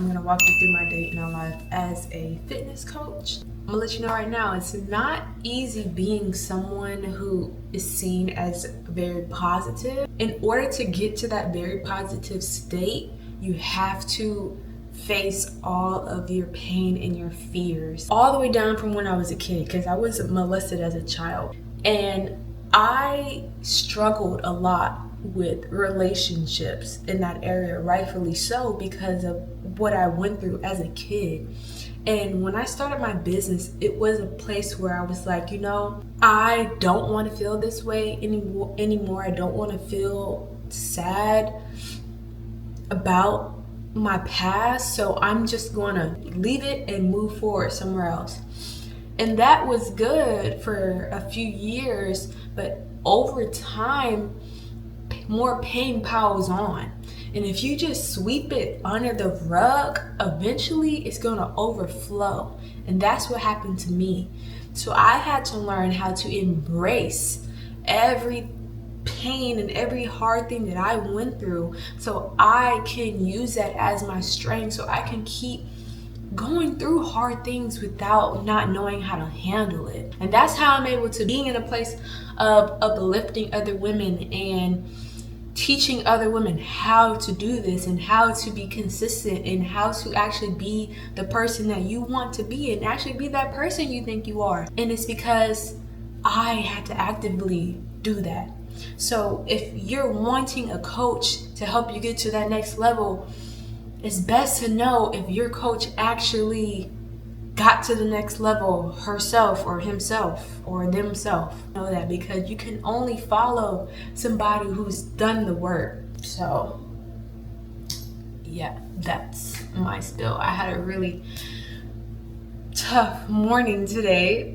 I'm gonna walk you through my day in my life as a fitness coach. I'm gonna let you know right now, it's not easy being someone who is seen as very positive. In order to get to that very positive state, you have to face all of your pain and your fears, all the way down from when I was a kid, because I was molested as a child. And I struggled a lot with relationships in that area, rightfully so, because of what I went through as a kid. And when I started my business, it was a place where I was like, you know, I don't want to feel this way anymore. I don't want to feel sad about my past, so I'm just going to leave it and move forward somewhere else. And that was good for a few years, but over time, more pain piles on. And if you just sweep it under the rug, eventually it's going to overflow. And that's what happened to me. So I had to learn how to embrace every pain and every hard thing that I went through, so I can use that as my strength, so I can keep going through hard things without not knowing how to handle it. And that's how I'm able to be in a place of uplifting other women and teaching other women how to do this and how to be consistent and how to actually be the person that you want to be and actually be that person you think you are. And it's because I had to actively do that. So if you're wanting a coach to help you get to that next level, it's best to know if your coach actually got to the next level herself or himself or themselves. Know that, because you can only follow somebody who's done the work. So yeah, that's my spill. I had a really tough morning today.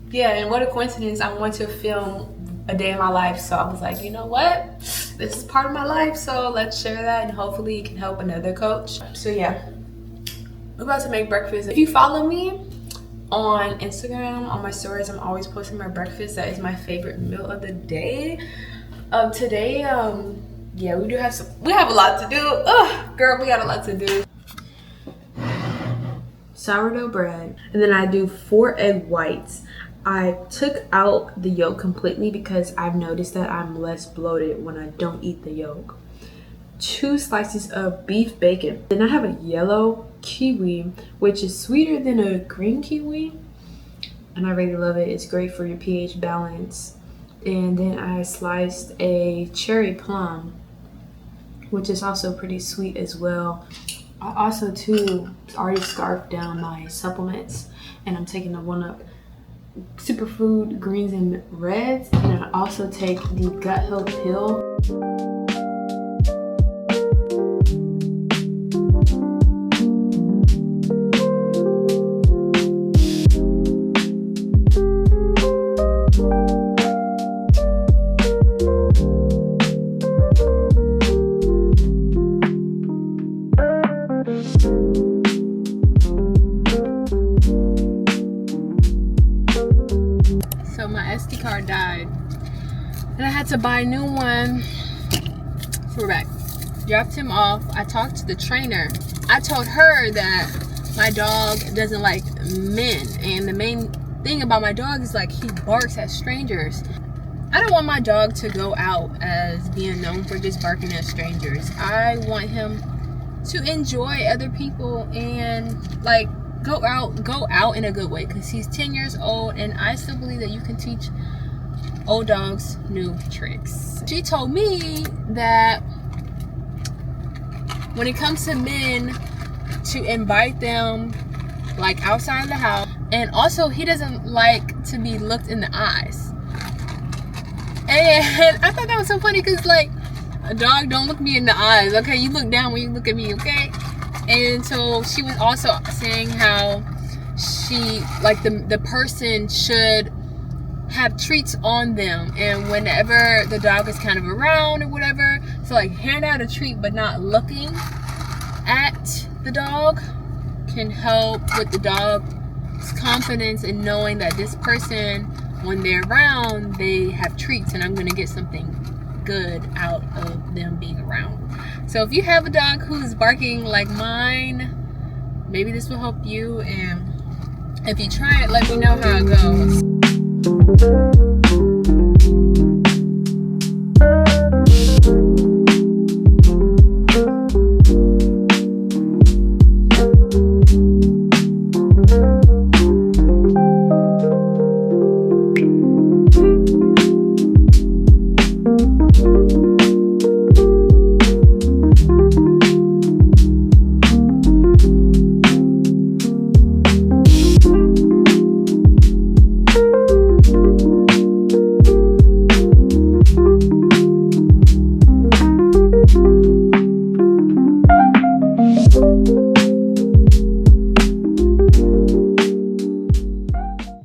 Yeah, and what a coincidence, I want to film a day in my life, so I was like, you know what, this is part of my life, so let's share that and hopefully it can help another coach. So yeah, we're about to make breakfast. If you follow me on Instagram, on my stories, I'm always posting my breakfast. That is my favorite meal of the day. Today, yeah, we have a lot to do. Girl, we got a lot to do. Sourdough bread, and then I do 4 egg whites. I took out the yolk completely because I've noticed that I'm less bloated when I don't eat the yolk. 2 slices of beef bacon. Then I have a yellow kiwi, which is sweeter than a green kiwi, and I really love it. It's great for your pH balance. And then I sliced a cherry plum, which is also pretty sweet as well. I also too already scarfed down my supplements, and I'm taking the 1-Up superfood greens and reds, and I also take the gut health pill. So my SD card died and I had to buy a new one. So we're back. Dropped him off. I talked to the trainer. I told her that my dog doesn't like men, and the main thing about my dog is like he barks at strangers. I don't want my dog to go out as being known for just barking at strangers. I want him to enjoy other people and like go out in a good way, because he's 10 years old, and I still believe that you can teach old dogs new tricks. She told me that when it comes to men, to invite them like outside of the house, and also he doesn't like to be looked in the eyes. And I thought that was so funny, because like, a dog don't look me in the eyes, okay? You look down when you look at me, okay? And so she was also saying how she, like, the person should have treats on them, and whenever the dog is kind of around or whatever, so like hand out a treat but not looking at the dog can help with the dog's confidence in knowing that this person, when they're around, they have treats and I'm gonna get something good out of them being around. So if you have a dog who's barking like mine, maybe this will help you. And if you try it, let me know how it goes.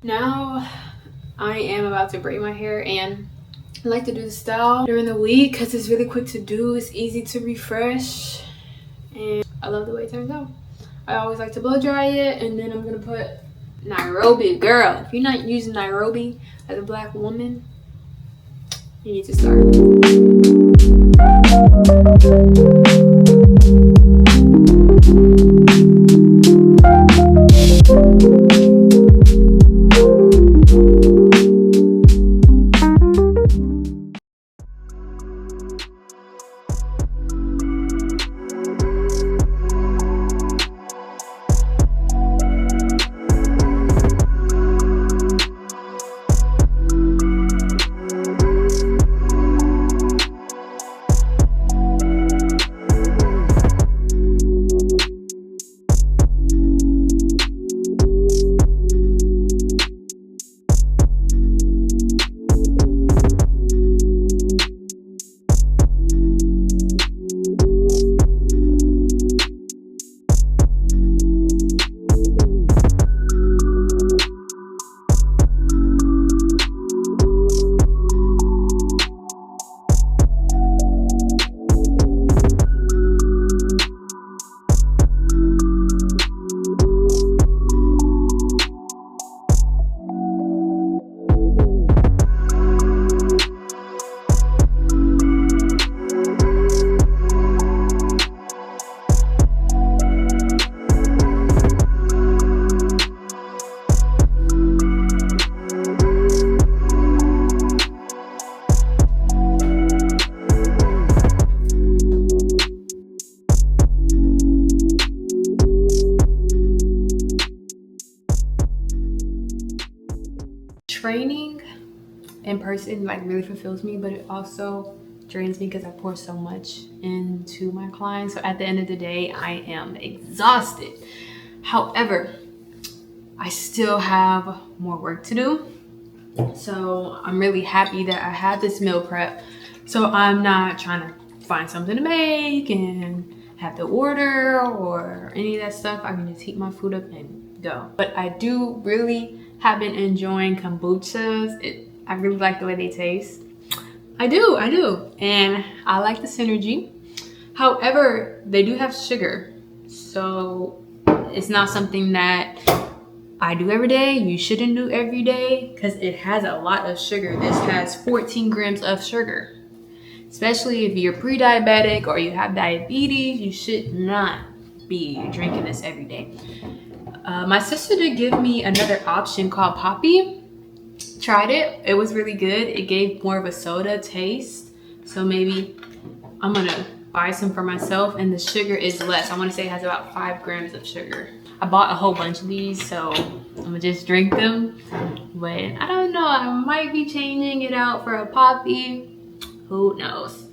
Now I am about to braid my hair, and I like to do the style during the week because it's really quick to do, it's easy to refresh, and I love the way it turns out. I always like to blow dry it, and then I'm gonna put Nairobi. Girl, if you're not using Nairobi as a black woman, you need to start. Training in person like really fulfills me, but it also drains me because I pour so much into my clients. So at the end of the day, I am exhausted. However, I still have more work to do. So I'm really happy that I have this meal prep. So I'm not trying to find something to make and have to order or any of that stuff. I can just heat my food up and go. But I do really have been enjoying kombuchas. I really like the way they taste. I do. And I like the synergy. However, they do have sugar. So it's not something that I do every day. You shouldn't do every day because it has a lot of sugar. This has 14 grams of sugar. Especially if you're pre-diabetic or you have diabetes, you should not be drinking this every day. My sister did give me another option called Poppy. Tried it. It was really good. It gave more of a soda taste. So maybe I'm gonna buy some for myself, and the sugar is less. I want to say it has about 5 grams of sugar. I bought a whole bunch of these, so I'm gonna just drink them. But I don't know. I might be changing it out for a Poppy. Who knows?